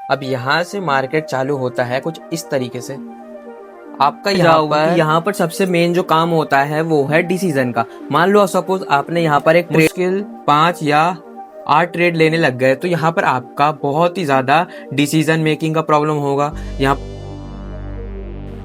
अब यहाँ से मार्केट चालू होता है कुछ इस तरीके से। आपका यहाँ पर सबसे मेन जो काम होता है वो है डिसीजन का। मान लो सपोज आपने यहाँ पर एक मुश्किल 5 या 8 ट्रेड लेने लग गए, तो यहाँ पर आपका बहुत ही ज्यादा डिसीजन मेकिंग का प्रॉब्लम होगा। यहाँ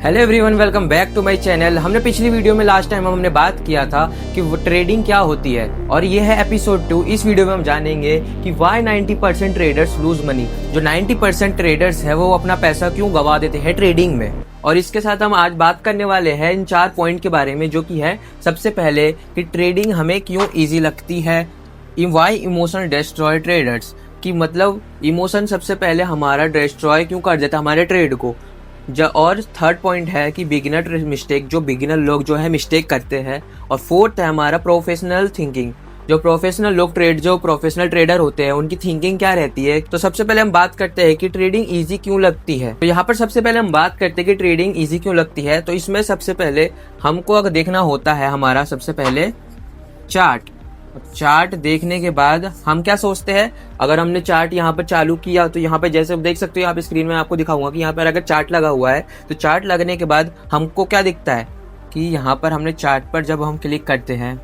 hello everyone, welcome back to my channel. हमने पिछली वीडियो में लास्ट टाइम हमने बात किया था कि वो ट्रेडिंग क्या होती है, और ये है एपिसोड 2। इस वीडियो में हम जानेंगे कि व्हाई 90% ट्रेडर्स लूज मनी। जो 90% ट्रेडर्स है वो अपना पैसा क्यों गवा देते हैं ट्रेडिंग में। और इसके साथ हम आज बात करने वाले हैं इन 4 पॉइंट के बारे में, जो कि है सबसे पहले कि ट्रेडिंग हमें क्यों ईजी लगती है, व्हाई इमोशन डिस्ट्रॉय ट्रेडर्स, कि मतलब इमोशन सबसे पहले हमारा डिस्ट्रॉय क्यों कर देता है हमारे ट्रेड को। और थर्ड पॉइंट है कि बिगिनर मिस्टेक, जो बिगिनर लोग जो है मिस्टेक करते हैं। और फोर्थ है हमारा प्रोफेशनल थिंकिंग, जो प्रोफेशनल लोग जो प्रोफेशनल ट्रेडर होते हैं उनकी थिंकिंग क्या रहती है। तो सबसे पहले हम बात करते हैं कि ट्रेडिंग इजी क्यों लगती है। तो यहाँ पर सबसे पहले हम बात करते हैं कि ट्रेडिंग इजी क्यों लगती है। तो इसमें सबसे पहले हमको अगर देखना होता है हमारा सबसे पहले चार्ट देखने के बाद हम क्या सोचते हैं। अगर हमने चार्ट यहाँ पर चालू किया तो यहाँ पे जैसे देख सकते हो, यहाँ पे स्क्रीन में आपको दिखाऊंगा कि यहाँ पर अगर चार्ट लगा हुआ है तो चार्ट लगने के बाद हमको क्या दिखता है कि यहाँ पर हमने चार्ट पर जब हम क्लिक करते हैं,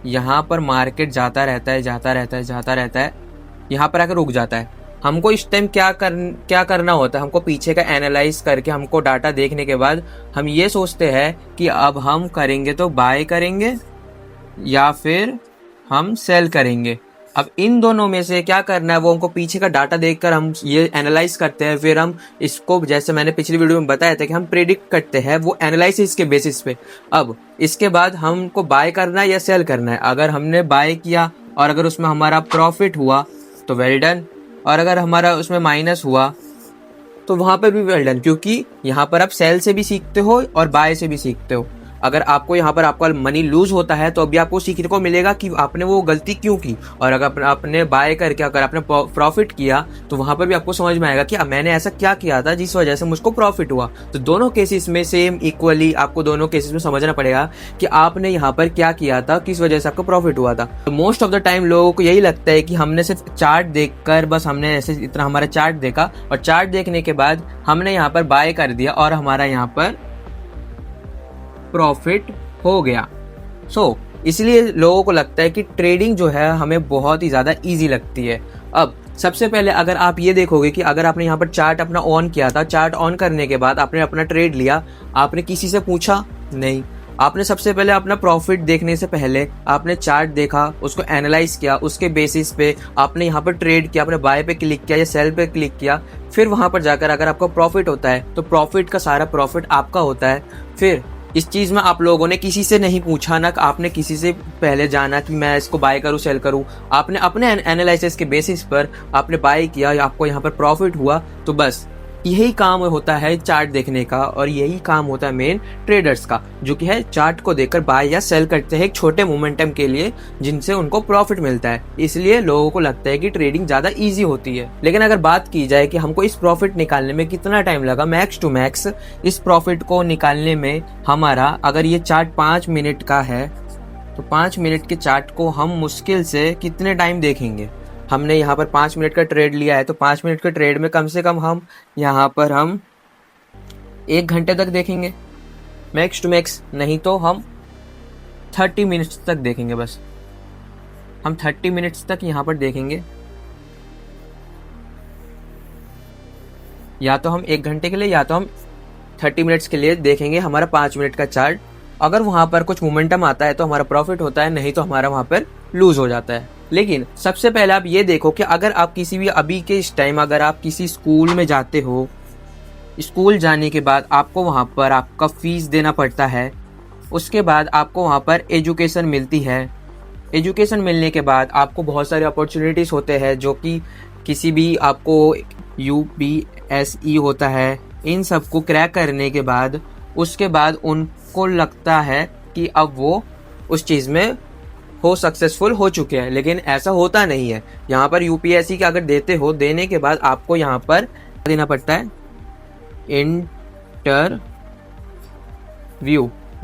यहाँ पर मार्केट जाता रहता है, यहाँ पर आकर रुक जाता है। हमको इस टाइम क्या करना होता है, हमको पीछे का एनालाइज करके हमको डाटा देखने के बाद हम ये सोचते हैं कि अब हम करेंगे तो बाय करेंगे या फिर हम सेल करेंगे। अब इन दोनों में से क्या करना है वो हमको पीछे का डाटा देखकर हम ये एनालाइज करते हैं। फिर हम इसको, जैसे मैंने पिछली वीडियो में बताया था कि हम प्रेडिक्ट करते हैं वो एनालिसिस के बेसिस पे। अब इसके बाद हमको बाय करना है या सेल करना है। अगर हमने बाय किया और अगर उसमें हमारा प्रॉफिट हुआ तो वेल डन, और अगर हमारा उसमें माइनस हुआ तो वहां पर भी वेल डन, क्योंकि यहाँ पर आप सेल से भी सीखते हो और बाय से भी सीखते हो। अगर आपको यहाँ पर आपका मनी लूज होता है तो अभी आपको सीखने को मिलेगा कि आपने वो गलती क्यों की, और अगर आपने बाय करके अगर आपने प्रॉफिट किया तो वहां पर भी आपको समझ में आएगा कि मैंने ऐसा क्या किया था जिस वजह से मुझको प्रॉफिट हुआ। तो दोनों केसेस में सेम इक्वली आपको दोनों केसेस में समझना पड़ेगा कि आपने यहाँ पर क्या किया था, किस वजह से आपको प्रॉफिट हुआ था। तो मोस्ट ऑफ द टाइम लोगों को यही लगता है कि हमने सिर्फ चार्ट देखकर, बस हमने ऐसे इतना हमारा चार्ट देखा और चार्ट देखने के बाद हमने यहाँ पर बाय कर दिया और हमारा यहाँ पर प्रॉफिट हो गया। इसलिए लोगों को लगता है कि ट्रेडिंग जो है हमें बहुत ही ज़्यादा इजी लगती है। अब सबसे पहले अगर आप ये देखोगे कि अगर आपने यहाँ पर चार्ट अपना ऑन किया था, चार्ट ऑन करने के बाद आपने अपना ट्रेड लिया, आपने किसी से पूछा नहीं। आपने सबसे पहले अपना प्रॉफिट देखने से पहले आपने चार्ट देखा, उसको एनालाइज किया, उसके बेसिस पे आपने यहाँ पर ट्रेड किया, आपने बाय पे क्लिक किया या सेल पे क्लिक किया। फिर वहां पर जाकर अगर आपका प्रॉफिट होता है तो प्रॉफिट का सारा प्रॉफिट आपका होता है। फिर इस चीज में आप लोगों ने किसी से नहीं पूछा, ना आपने किसी से पहले जाना कि मैं इसको बाय करूं सेल करूं। आपने अपने एनालिसिस के बेसिस पर आपने बाय किया, आपको यहाँ पर प्रॉफिट हुआ। तो बस यही काम होता है चार्ट देखने का, और यही काम होता है मेन ट्रेडर्स का, जो कि है चार्ट को देखकर बाय या सेल करते हैं एक छोटे मोमेंटम के लिए, जिनसे उनको प्रॉफिट मिलता है। इसलिए लोगों को लगता है कि ट्रेडिंग ज्यादा इजी होती है। लेकिन अगर बात की जाए कि हमको इस प्रॉफिट निकालने में कितना टाइम लगा, मैक्स टू मैक्स इस प्रॉफिट को निकालने में हमारा, अगर ये चार्ट 5 मिनट का है तो 5 मिनट के चार्ट को हम मुश्किल से कितने टाइम देखेंगे। हमने यहाँ पर 5 मिनट का ट्रेड लिया है तो 5 मिनट के ट्रेड में कम से कम हम यहाँ पर 1 घंटे तक देखेंगे मैक्स टू मैक्स, नहीं तो हम 30 मिनट्स तक देखेंगे। बस हम 30 मिनट्स तक यहाँ पर देखेंगे, या तो हम 1 घंटे के लिए या तो हम 30 मिनट्स के लिए देखेंगे हमारा 5 मिनट का चार्ट। अगर वहां पर कुछ मोमेंटम आता है तो हमारा प्रॉफिट होता है, नहीं तो हमारा वहां पर लूज हो जाता है। लेकिन सबसे पहले आप ये देखो कि अगर आप किसी भी अभी के इस टाइम अगर आप किसी स्कूल में जाते हो, स्कूल जाने के बाद आपको वहां पर आपका फीस देना पड़ता है। उसके बाद आपको वहां पर एजुकेशन मिलती है। एजुकेशन मिलने के बाद आपको बहुत सारे अपॉर्चुनिटीज होते हैं, जो कि किसी भी आपको UPSE होता है, इन सबको क्रैक करने के बाद उसके बाद उनको लगता है कि अब वो उस चीज़ में हो सक्सेसफुल हो चुके हैं। लेकिन ऐसा होता नहीं है। यहाँ पर UPSC का अगर देते हो, देने के बाद आपको यहाँ पर देना पड़ता है इंटरव्यू।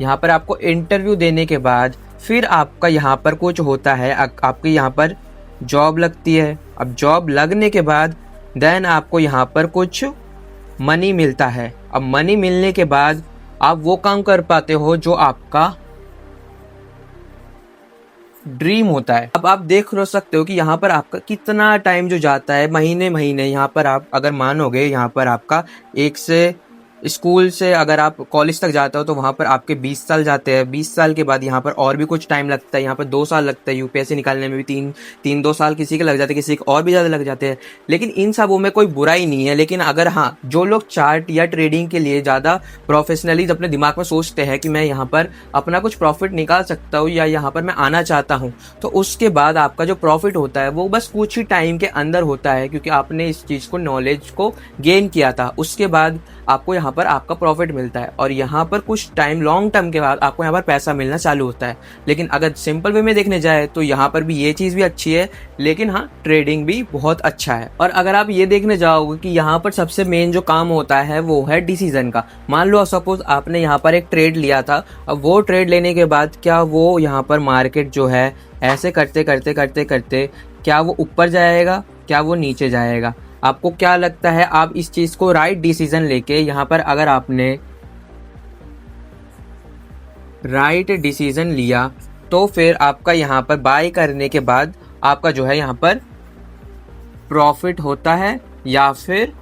यहाँ पर आपको इंटरव्यू देने के बाद फिर आपका यहाँ पर कुछ होता है, आपकी यहाँ पर जॉब लगती है। अब जॉब लगने के बाद देन आपको यहाँ पर कुछ मनी मिलता है। अब मनी मिलने के बाद आप वो काम कर पाते हो जो आपका ड्रीम होता है। अब आप देख सकते हो कि यहाँ पर आपका कितना टाइम जो जाता है, महीने महीने। यहाँ पर आप अगर मानोगे, यहाँ पर आपका एक से स्कूल से अगर आप कॉलेज तक जाते हो तो वहाँ पर आपके 20 साल जाते हैं। 20 साल के बाद यहाँ पर और भी कुछ टाइम लगता है, यहाँ पर 2 साल लगता है। यूपीएससी निकालने में भी 2 साल किसी के लग जाते हैं, किसी के और भी ज़्यादा लग जाते हैं। लेकिन इन सबों में कोई बुराई नहीं है। लेकिन अगर हाँ, जो लोग चार्ट या ट्रेडिंग के लिए ज़्यादा प्रोफेशनली अपने दिमाग में सोचते हैं कि मैं यहाँ पर अपना कुछ प्रॉफिट निकाल सकता हूँ या यहाँ पर मैं आना चाहता हूँ, तो उसके बाद आपका जो प्रॉफिट होता है वो बस कुछ ही टाइम के अंदर होता है, क्योंकि आपने इस चीज़ को, नॉलेज को गेन किया था। उसके बाद आपको यहाँ पर आपका प्रॉफिट मिलता है और यहाँ पर कुछ टाइम, लॉन्ग टर्म के बाद आपको यहाँ पर पैसा मिलना चालू होता है। लेकिन अगर सिंपल वे में देखने जाए तो यहाँ पर भी ये चीज़ भी अच्छी है, लेकिन हाँ, ट्रेडिंग भी बहुत अच्छा है। और अगर आप ये देखने जाओगे कि यहाँ पर सबसे मेन जो काम होता है वो है डिसीजन का। मान लो सपोज आपने यहाँ पर एक ट्रेड लिया था, अब वो ट्रेड लेने के बाद क्या वो यहाँ पर मार्केट जो है ऐसे करते करते करते करते क्या वो ऊपर जाएगा, क्या वो नीचे जाएगा? आपको क्या लगता है? आप इस चीज को राइट डिसीजन लेके यहाँ पर अगर आपने राइट डिसीजन लिया तो फिर आपका यहाँ पर बाय करने के बाद आपका जो है यहाँ पर प्रॉफिट होता है या फिर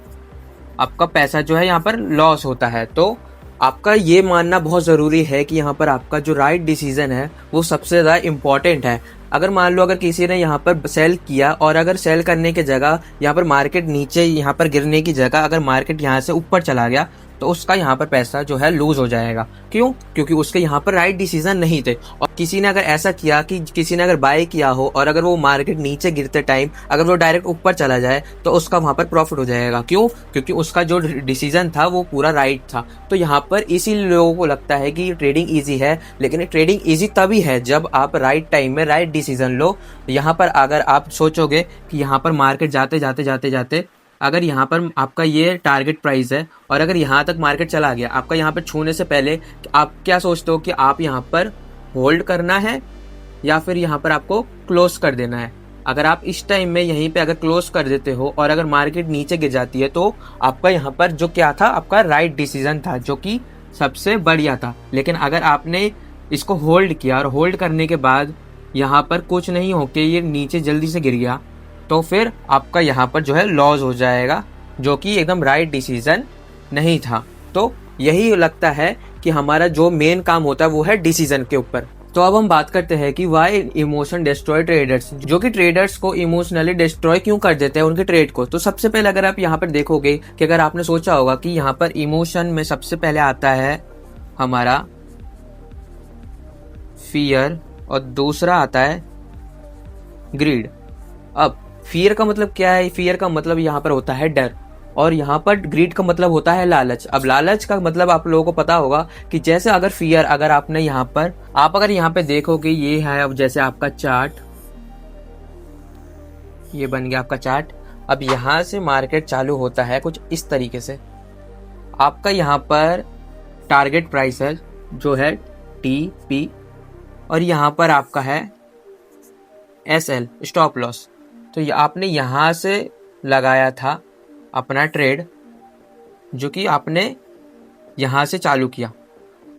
आपका पैसा जो है यहाँ पर लॉस होता है। तो आपका ये मानना बहुत ज़रूरी है कि यहाँ पर आपका जो राइट डिसीजन है वो सबसे ज़्यादा इम्पॉर्टेंट है। अगर मान लो अगर किसी ने यहाँ पर सेल किया और अगर सेल करने की जगह यहाँ पर मार्केट नीचे, यहाँ पर गिरने की जगह अगर मार्केट यहाँ से ऊपर चला गया तो उसका यहाँ पर पैसा जो है लूज हो जाएगा। क्यों? क्योंकि उसके यहाँ पर राइट डिसीजन नहीं थे। और किसी ने अगर ऐसा किया कि किसी ने अगर बाय किया हो और अगर वो मार्केट नीचे गिरते टाइम अगर वो डायरेक्ट ऊपर चला जाए तो उसका वहाँ पर प्रॉफिट हो जाएगा। क्यों? क्योंकि उसका जो डिसीजन था वो पूरा राइट था। तो यहाँ पर इसी लोगों को लगता है कि ट्रेडिंग ईजी है, लेकिन ट्रेडिंग ईजी तभी है जब आप राइट टाइम में राइट डिसीजन लो। यहाँ पर अगर आप सोचोगे कि यहाँ पर मार्केट जाते जाते जाते जाते अगर यहाँ पर आपका ये टारगेट प्राइस है और अगर यहाँ तक मार्केट चला गया, आपका यहाँ पर छूने से पहले आप क्या सोचते हो कि आप यहाँ पर होल्ड करना है या फिर यहाँ पर आपको क्लोज कर देना है? अगर आप इस टाइम में यहीं पे अगर क्लोज कर देते हो और अगर मार्केट नीचे गिर जाती है तो आपका यहाँ पर जो क्या था, आपका राइट डिसीजन था, जो कि सबसे बढ़िया था। लेकिन अगर आपने इसको होल्ड किया और होल्ड करने के बाद यहाँ पर कुछ नहीं होके ये नीचे जल्दी से गिर गया तो फिर आपका यहाँ पर जो है लॉस हो जाएगा, जो कि एकदम राइट डिसीजन नहीं था। तो यही लगता है कि हमारा जो मेन काम होता है वो है डिसीजन के ऊपर। तो अब हम बात करते हैं कि वाई इमोशन डिस्ट्रॉय ट्रेडर्स, जो कि ट्रेडर्स को इमोशनली डिस्ट्रॉय क्यों कर देते हैं उनके ट्रेड को। तो सबसे पहले अगर आप यहाँ पर देखोगे कि अगर आपने सोचा होगा कि यहाँ पर इमोशन में सबसे पहले आता है हमारा फियर और दूसरा आता है ग्रीड। अब फियर का मतलब क्या है? फियर का मतलब यहाँ पर होता है डर और यहाँ पर ग्रीड का मतलब होता है लालच। अब लालच का मतलब आप लोगों को पता होगा कि जैसे अगर फियर, अगर आपने यहाँ पर आप अगर यहाँ पे देखोगे ये है, अब जैसे आपका चार्ट, ये बन गया आपका चार्ट। अब यहाँ से मार्केट चालू होता है कुछ इस तरीके से। आपका यहाँ पर टारगेट प्राइस है जो है TP और यहाँ पर आपका है SL, स्टॉप लॉस। तो आपने यहाँ से लगाया था अपना ट्रेड, जो कि आपने यहाँ से चालू किया।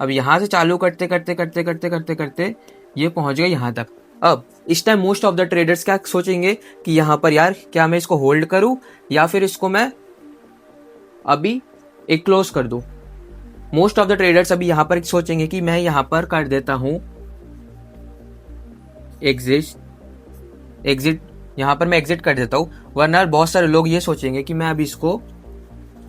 अब यहाँ से चालू करते करते करते करते करते करते ये पहुँच गया यहाँ तक। अब इस time most of the traders क्या सोचेंगे कि यहाँ पर यार क्या मैं इसको होल्ड करूँ या फिर इसको मैं अभी एक क्लोज कर दूँ। मोस्ट ऑफ द ट्रेडर्स अभी यहाँ पर सोचेंगे कि मैं यहाँ पर कर देता हूँ एग्जिट, यहाँ पर मैं एग्जिट कर देता हूँ। वरना बहुत सारे लोग ये सोचेंगे कि मैं अभी इसको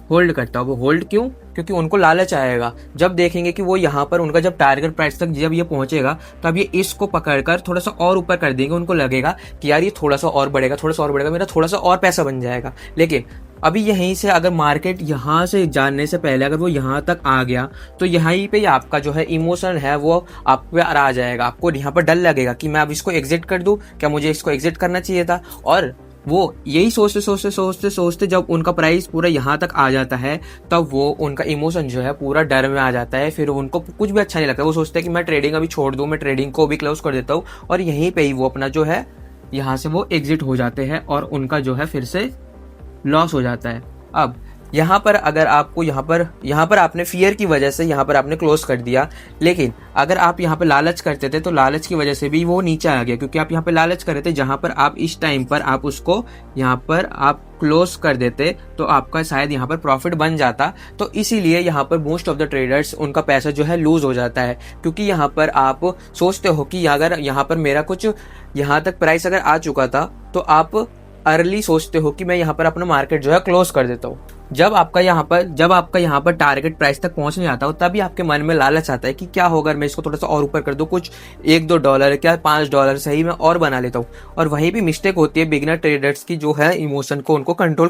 होल्ड करता हूँ। वो होल्ड क्यों? क्योंकि उनको लालच आएगा जब देखेंगे कि वो यहाँ पर उनका जब टारगेट प्राइस तक जब ये पहुंचेगा तब ये इसको पकड़कर थोड़ा सा और ऊपर कर देंगे। उनको लगेगा कि यार ये थोड़ा सा और बढ़ेगा, थोड़ा सा और बढ़ेगा, मेरा थोड़ा सा और पैसा बन जाएगा। लेकिन अभी यहीं से अगर मार्केट यहाँ से जाने से पहले अगर वो यहाँ तक आ गया तो यहीं पे आपका जो है इमोशन है वो आप पे आ जाएगा। आपको यहाँ पर डर लगेगा कि मैं अब इसको एग्जिट कर दूं, क्या मुझे इसको एग्जिट करना चाहिए था? और वो यही सोचते सोचते सोचते सोचते जब उनका प्राइस पूरा यहाँ तक आ जाता है तब वो उनका इमोशन जो है पूरा डर में आ जाता है। फिर उनको कुछ भी अच्छा नहीं लगता। वो सोचते हैं कि मैं ट्रेडिंग अभी छोड़ दूं, मैं ट्रेडिंग को भी क्लोज कर देता हूँ और यहीं पे ही वो अपना जो है यहाँ से वो एग्जिट हो जाते हैं और उनका जो है फिर से लॉस हो जाता है। अब यहाँ पर अगर आपको यहाँ पर आपने फियर की वजह से यहाँ पर आपने क्लोज कर दिया, लेकिन अगर आप यहाँ पर लालच करते थे तो लालच की वजह से भी वो नीचे आ गया, क्योंकि आप यहाँ पे लालच कर रहे थे। जहाँ पर आप इस टाइम पर आप उसको यहाँ पर आप क्लोज कर देते तो आपका शायद यहाँ पर प्रॉफिट बन जाता। तो इसीलिए यहाँ पर मोस्ट ऑफ द ट्रेडर्स उनका पैसा जो है लूज हो जाता है, क्योंकि यहाँ पर आप सोचते हो कि अगर यहाँ पर मेरा कुछ यहाँ तक प्राइस अगर आ चुका था तो आप अर्ली सोचते हो कि मैं यहाँ पर अपना मार्केट जो है क्लोज कर देता हूँ। जब आपका यहाँ पर टारगेट प्राइस तक पहुंच नहीं आता हो, तभी आपके मन में लालच आता है कि क्या होगा अगर मैं इसको थोड़ा सा और ऊपर कर दूं, कुछ $1-2 क्या $5 सही मैं और बना लेता हूँ। और वहीं भी मिस्टेक होती है बिगिनर ट्रेडर्स की, जो है इमोशन को उनको कंट्रोल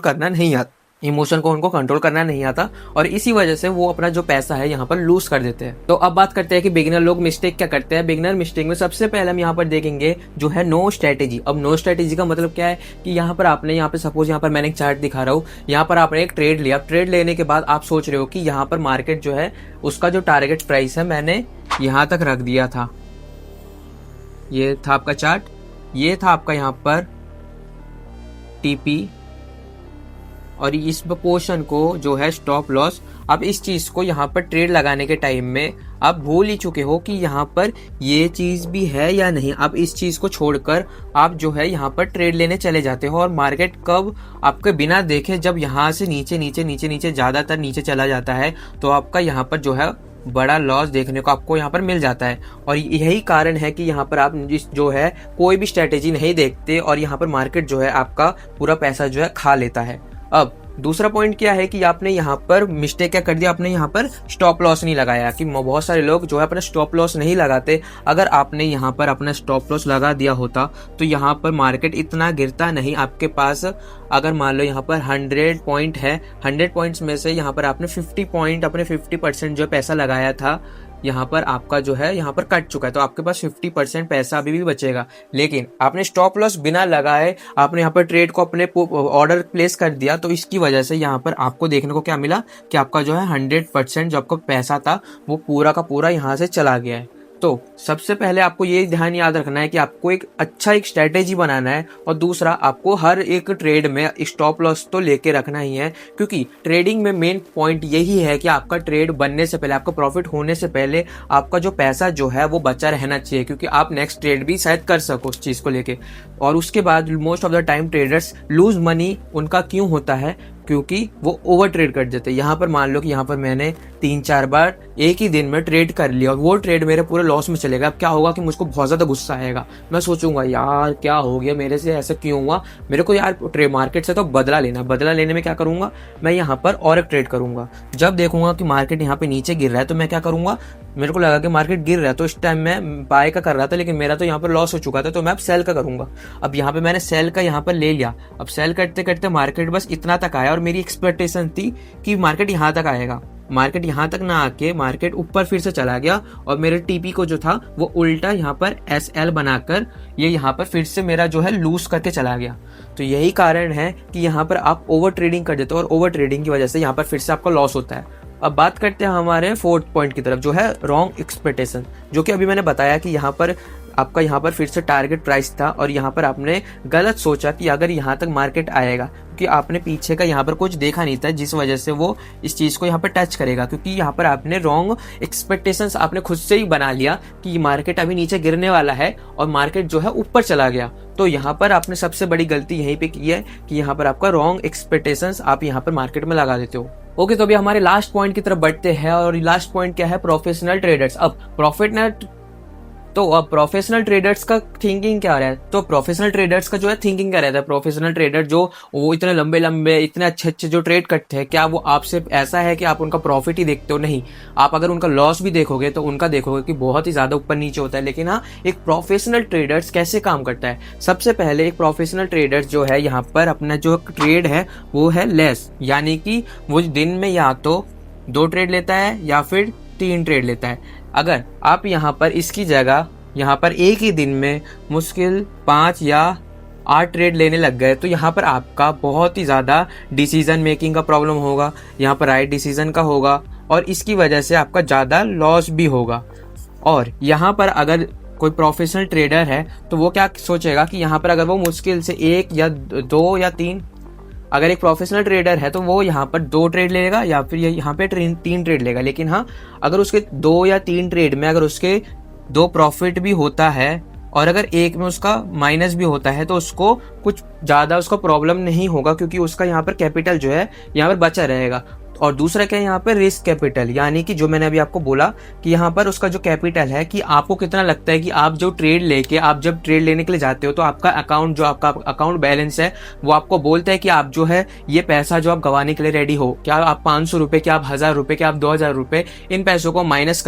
करना नहीं आता और इसी वजह से वो अपना जो पैसा है यहाँ पर लूज कर देते हैं। तो अब बात करते हैं कि बिगिनर लोग मिस्टेक क्या करते हैं। बिगिनर मिस्टेक में सबसे पहले हम यहाँ पर देखेंगे जो है नो स्ट्रेटेजी। अब नो स्ट्रेटेजी का मतलब क्या है कि यहाँ पर आपने सपोज यहाँ पर मैंने एक चार्ट दिखा रहा हूँ, यहाँ पर आपने एक ट्रेड लिया। ट्रेड लेने के बाद आप सोच रहे हो कि यहाँ पर मार्केट जो है उसका जो टारगेट प्राइस है मैंने यहाँ तक रख दिया था, ये था आपका चार्ट, ये था आपका यहाँ पर टीपी और इस पोर्शन को जो है स्टॉप लॉस। अब इस चीज को यहाँ पर ट्रेड लगाने के टाइम में आप भूल ही चुके हो कि यहाँ पर ये चीज भी है या नहीं। अब इस चीज को छोड़कर आप जो है यहाँ पर ट्रेड लेने चले जाते हो और मार्केट कब आपके बिना देखे जब यहाँ से नीचे ज्यादातर नीचे चला जाता है तो आपका यहाँ पर जो है बड़ा लॉस देखने को आपको यहाँ पर मिल जाता है। और यही कारण है कि यहाँ पर आप जो है कोई भी स्ट्रेटेजी नहीं देखते और यहाँ पर मार्केट जो है आपका पूरा पैसा जो है खा लेता है। अब दूसरा पॉइंट क्या है कि आपने यहाँ पर मिस्टेक क्या कर दिया, आपने यहाँ पर स्टॉप लॉस नहीं लगाया। कि बहुत सारे लोग जो है अपना स्टॉप लॉस नहीं लगाते। अगर आपने यहाँ पर अपना स्टॉप लॉस लगा दिया होता तो यहाँ पर मार्केट इतना गिरता नहीं। आपके पास अगर मान लो यहाँ पर 100 पॉइंट है, 100 पॉइंट्स में से यहाँ पर आपने 50 पॉइंट अपने 50% जो पैसा लगाया था यहाँ पर आपका जो है यहाँ पर कट चुका है, तो आपके पास 50% पैसा अभी भी बचेगा। लेकिन आपने स्टॉप लॉस बिना लगाए आपने यहाँ पर ट्रेड को अपने ऑर्डर प्लेस कर दिया, तो इसकी वजह से यहाँ पर आपको देखने को क्या मिला कि आपका जो है 100% जो आपका पैसा था वो पूरा का पूरा यहाँ से चला गया है। तो सबसे पहले आपको ये ध्यान याद रखना है कि आपको एक स्ट्रेटेजी बनाना है और दूसरा आपको हर एक ट्रेड में स्टॉप लॉस तो लेके रखना ही है, क्योंकि ट्रेडिंग में मेन पॉइंट यही है कि आपका ट्रेड बनने से पहले, आपका प्रॉफिट होने से पहले आपका जो पैसा जो है वो बचा रहना चाहिए, क्योंकि आप नेक्स्ट ट्रेड भी शायद कर सको उस चीज को लेके। और उसके बाद most of the time traders lose money उनका क्यों होता है, क्योंकि वो ओवर ट्रेड कर देते हैं। यहाँ पर मान लो कि यहाँ पर मैंने 3-4 बार एक ही दिन में ट्रेड कर लिया और वो ट्रेड मेरे पूरे लॉस में चलेगा। अब क्या होगा कि मुझको बहुत ज्यादा गुस्सा आएगा, मैं सोचूंगा यार क्या हो गया मेरे से, ऐसा क्यों हुआ, मेरे को यार ट्रेड मार्केट से तो बदला लेने में क्या करूंगा, मैं यहाँ पर और एक ट्रेड करूंगा। जब देखूंगा कि मार्केट यहाँ पे नीचे गिर रहा है तो मैं क्या करूंगा, मेरे को लगा कि मार्केट गिर रहा है तो इस टाइम मैं बाय का कर रहा था लेकिन मेरा तो यहाँ पर लॉस हो चुका था, तो मैं अब सेल का करूंगा। अब यहाँ पे मैंने सेल का यहाँ पर ले लिया। अब सेल करते करते मार्केट बस इतना तक आया और मेरी एक्सपेक्टेशन थी कि मार्केट यहाँ तक आएगा। मार्केट यहाँ तक ना आके मार्केट ऊपर फिर से चला गया और मेरे टीपी को जो था वो उल्टा यहाँ पर SL बनाकर ये यहाँ पर फिर से मेरा जो है लूज करके चला गया। तो यही कारण है कि यहाँ पर आप ओवर ट्रेडिंग कर देते हो और ओवर ट्रेडिंग की वजह से यहाँ पर फिर से आपका लॉस होता है। अब बात करते हैं हमारे 4th पॉइंट की तरफ, जो है रॉन्ग एक्सपेक्टेशन, जो कि अभी मैंने बताया कि यहाँ पर आपका यहाँ पर फिर से टारगेट प्राइस था और यहाँ पर आपने गलत सोचा कि अगर यहाँ तक मार्केट आएगा, क्योंकि आपने पीछे का यहाँ पर कुछ देखा नहीं था जिस वजह से वो इस चीज को यहाँ पर टच करेगा, क्योंकि यहाँ पर आपने रॉन्ग एक्सपेक्टेशंस आपने खुद से ही बना लिया कि मार्केट अभी नीचे गिरने वाला है और मार्केट जो है ऊपर चला गया। तो यहाँ पर आपने सबसे बड़ी गलती यहीं पे की है कि यहाँ पर आपका रॉन्ग एक्सपेक्टेशंस आप यहाँ पर मार्केट में लगा देते हो। ओके, तो अभी हमारे लास्ट पॉइंट की तरफ बढ़ते हैं और लास्ट पॉइंट क्या है, प्रोफेशनल ट्रेडर्स। अब प्रोफेशनल ट्रेडर्स का थिंकिंग क्या रहा है, तो प्रोफेशनल ट्रेडर्स का जो है थिंकिंग क्या रहता है, प्रोफेशनल ट्रेडर जो वो इतने लंबे इतने अच्छे जो ट्रेड करते हैं, क्या वो आपसे ऐसा है कि आप उनका प्रॉफिट ही देखते हो? नहीं, आप अगर उनका लॉस भी देखोगे तो उनका देखोगे कि बहुत ही ज्यादा ऊपर नीचे होता है। लेकिन हाँ, एक प्रोफेशनल ट्रेडर्स कैसे काम करता है, सबसे पहले एक प्रोफेशनल ट्रेडर्स जो है यहाँ पर अपना जो ट्रेड है वो है लेस, यानी कि वो दिन में या तो 2 ट्रेड लेता है या फिर 3 ट्रेड लेता है। अगर आप यहाँ पर इसकी जगह यहाँ पर एक ही दिन में मुश्किल 5 या 8 ट्रेड लेने लग गए तो यहाँ पर आपका बहुत ही ज़्यादा डिसीजन मेकिंग का प्रॉब्लम होगा, यहाँ पर राइट डिसीजन का होगा और इसकी वजह से आपका ज़्यादा लॉस भी होगा। और यहाँ पर अगर कोई प्रोफेशनल ट्रेडर है तो वो क्या सोचेगा कि यहाँ पर अगर वो मुश्किल से 1 या 2 या 3 अगर एक प्रोफेशनल ट्रेडर है तो वो यहाँ पर 2 ट्रेड लेगा या फिर यहाँ पे 3 ट्रेड लेगा। लेकिन हाँ, अगर उसके 2 या 3 ट्रेड में अगर उसके 2 प्रॉफिट भी होता है और अगर एक में उसका माइनस भी होता है तो उसको कुछ ज़्यादा उसका प्रॉब्लम नहीं होगा, क्योंकि उसका यहाँ पर कैपिटल जो है यहाँ पर बचा रहेगा। और दूसरा क्या है यहाँ पर रिस्क कैपिटल, यानी कि जो मैंने अभी आपको बोला कि यहाँ पर उसका जो कैपिटल है कि आपको कितना लगता है कि आप जो ट्रेड लेके आप जब ट्रेड लेने के लिए जाते हो तो आपका अकाउंट जो आपका अकाउंट बैलेंस है वो आपको बोलता है कि आप जो है ये पैसा जो आप गंवाने के लिए रेडी हो, क्या आप 500 रुपये, क्या आप 1000 रुपये, क्या आप 2000 रुपये इन पैसों को माइनस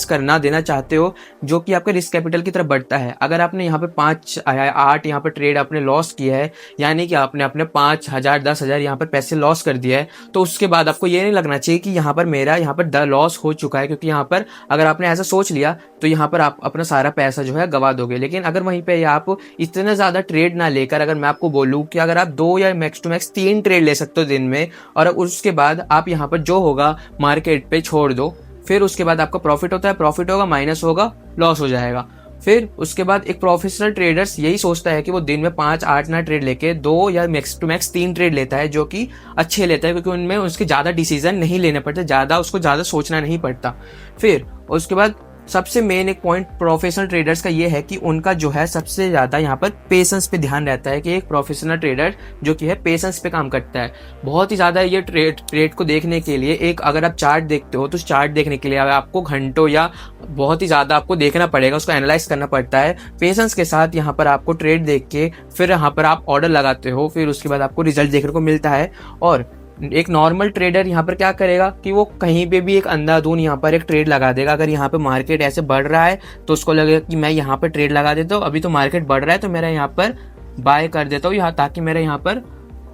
करना देना चाहते हो, जो कि आपके रिस्क कैपिटल की तरफ बढ़ता है। अगर आपने यहाँ पे 5-8 यहाँ पर ट्रेड आपने लॉस किया है, यानी कि आपने अपने 5000 10,000 यहाँ पर पैसे लॉस कर दिया है, तो उसके बाद आपको ये नहीं लगना चाहिए कि यहाँ पर मेरा यहाँ पर लॉस हो चुका है, क्योंकि यहाँ पर अगर आपने ऐसा सोच लिया तो यहाँ पर आप अपना सारा पैसा जो है गवा दोगे। लेकिन अगर वहीं पे आप इतना ज़्यादा ट्रेड ना लेकर, अगर मैं आपको बोलूँ कि अगर आप 2 या मैक्स टू मैक्स 3 ट्रेड ले सकते हो दिन में, और उसके बाद आप यहाँ पर जो होगा मार्केट पे छोड़ दो, फिर उसके बाद आपका प्रॉफिट होता है, प्रॉफिट होगा, माइनस होगा, लॉस हो जाएगा। फिर उसके बाद एक प्रोफेशनल ट्रेडर्स यही सोचता है कि वो दिन में 5-8 ना ट्रेड लेके 2 या मैक्स टू मैक्स 3 ट्रेड लेता है, जो कि अच्छे लेता है, क्योंकि उनमें उसके ज़्यादा डिसीजन नहीं लेने पड़ते, उसको ज़्यादा सोचना नहीं पड़ता। फिर उसके बाद सबसे मेन एक पॉइंट प्रोफेशनल ट्रेडर्स का ये है कि उनका जो है सबसे ज़्यादा यहाँ पर पेशेंस पे ध्यान रहता है, कि एक प्रोफेशनल ट्रेडर जो कि है पेशेंस पे काम करता है बहुत ही ज़्यादा। ये ट्रेड को देखने के लिए एक अगर आप चार्ट देखते हो तो चार्ट देखने के लिए आपको घंटों या बहुत ही ज़्यादा आपको देखना पड़ेगा, उसको एनालाइज करना पड़ता है पेशेंस के साथ। यहाँ पर आपको ट्रेड देख के फिर यहाँ पर आप ऑर्डर लगाते हो, फिर उसके बाद आपको रिजल्ट देखने को मिलता है। और एक नॉर्मल ट्रेडर यहाँ पर क्या करेगा कि वो कहीं पे भी एक अंधाधुन यहाँ पर एक ट्रेड लगा देगा। अगर यहाँ पे मार्केट ऐसे बढ़ रहा है तो उसको लगेगा कि मैं यहाँ पर ट्रेड लगा देता हूँ, अभी तो मार्केट बढ़ रहा है तो मेरा यहाँ पर बाय कर देता हूँ यहाँ, ताकि मेरा यहाँ पर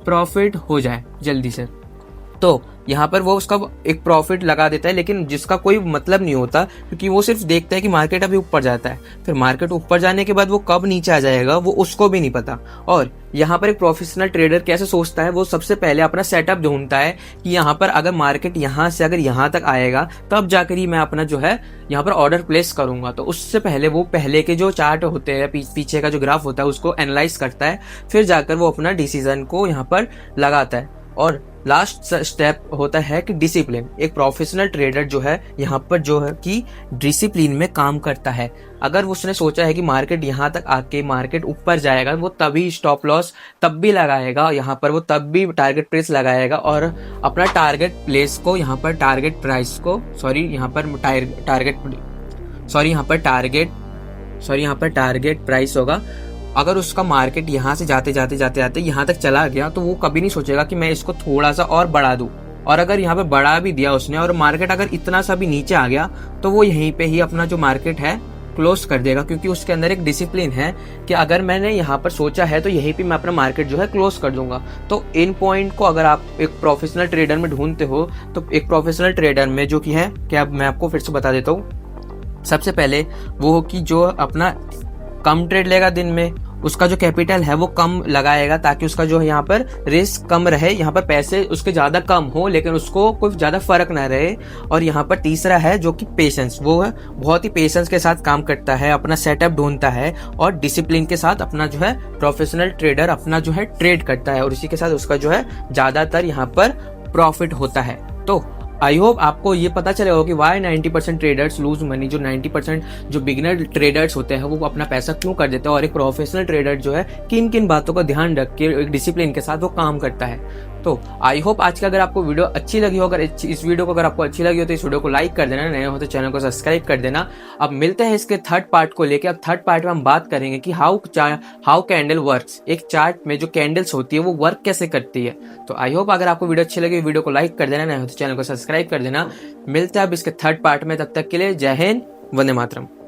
प्रॉफिट हो जाए जल्दी से। तो यहाँ पर वो उसका एक प्रॉफिट लगा देता है, लेकिन जिसका कोई मतलब नहीं होता, क्योंकि वो सिर्फ देखता है कि मार्केट अभी ऊपर जाता है, फिर मार्केट ऊपर जाने के बाद वो कब नीचे आ जाएगा वो उसको भी नहीं पता। और यहाँ पर एक प्रोफेशनल ट्रेडर कैसे सोचता है, वो सबसे पहले अपना सेटअप ढूंढता है कि यहाँ पर अगर मार्केट यहाँ से अगर यहाँ तक आएगा तब जाकर ही मैं अपना जो है यहाँ पर ऑर्डर प्लेस करूंगा। तो उससे पहले वो पहले के जो चार्ट होते हैं, पीछे का जो ग्राफ होता है, उसको एनालाइज करता है, फिर जाकर वो अपना डिसीजन को यहाँ पर लगाता है। और लास्ट स्टेप होता है कि डिसिप्लिन। एक प्रोफेशनल ट्रेडर जो है यहाँ पर जो है कि डिसिप्लिन में काम करता है। अगर उसने सोचा है कि मार्केट यहाँ तक आके मार्केट ऊपर जाएगा, वो तभी स्टॉप लॉस तब भी लगाएगा, यहाँ पर वो तब भी टारगेट प्राइस लगाएगा, और अपना टारगेट प्लेस को यहाँ पर टारगेट प्राइस को यहाँ पर टारगेट प्राइस होगा। अगर उसका मार्केट यहाँ से जाते जाते यहाँ तक चला गया तो वो कभी नहीं सोचेगा कि मैं इसको थोड़ा सा और बढ़ा दूं। और अगर यहाँ पे बढ़ा भी दिया उसने और मार्केट अगर इतना सा भी नीचे आ गया तो वो यहीं पे ही अपना जो मार्केट है क्लोज कर देगा, क्योंकि उसके अंदर एक डिसिप्लिन है कि अगर मैंने यहाँ पर सोचा है तो यहीं पे मैं अपना मार्केट जो है क्लोज कर दूंगा। तो इन पॉइंट को अगर आप एक प्रोफेशनल ट्रेडर में ढूंढते हो तो एक प्रोफेशनल ट्रेडर में जो कि है क्या, मैं आपको फिर से बता देता हूँ। सबसे पहले वो हो कि जो अपना कम ट्रेड लेगा दिन में, उसका जो कैपिटल है वो कम लगाएगा, ताकि उसका जो यहाँ पर रिस्क कम रहे, यहाँ पर पैसे उसके ज़्यादा कम हो लेकिन उसको कोई ज़्यादा फर्क ना रहे। और यहाँ पर तीसरा है जो कि पेशेंस, वो है बहुत ही पेशेंस के साथ काम करता है, अपना सेटअप ढूंढता है और डिसिप्लिन के साथ अपना जो है प्रोफेशनल ट्रेडर अपना जो है ट्रेड करता है, और इसी के साथ उसका जो है ज़्यादातर यहाँ पर प्रॉफिट होता है। तो आई होप आपको ये पता चलेगा कि वाई 90% ट्रेडर्स लूज मनी। जो 90% जो बिगिनर ट्रेडर्स होते हैं वो अपना पैसा क्यों कर देते हैं, और एक प्रोफेशनल ट्रेडर जो है किन किन बातों का ध्यान रख के एक डिसिप्लिन के साथ वो काम करता है। तो आई होप आज की अगर आपको वीडियो अच्छी लगी हो, अगर इस वीडियो को अगर आपको अच्छी लगी हो तो इस वीडियो को लाइक कर देना, नए हो तो चैनल को सब्सक्राइब कर देना। अब मिलते हैं इसके थर्ड पार्ट को लेके। अब थर्ड पार्ट में हम बात करेंगे कि हाउ कैंडल वर्क्स। एक चार्ट में जो कैंडल्स होती है वो वर्क कैसे करती है। तो आई होप अगर आपको वीडियो अच्छी लगी वीडियो को लाइक कर देना, नए हो तो चैनल को सब्सक्राइब कर देना। मिलते हैं अब इसके थर्ड पार्ट में, तब तक के लिए जय हिंद, वंदे मातरम।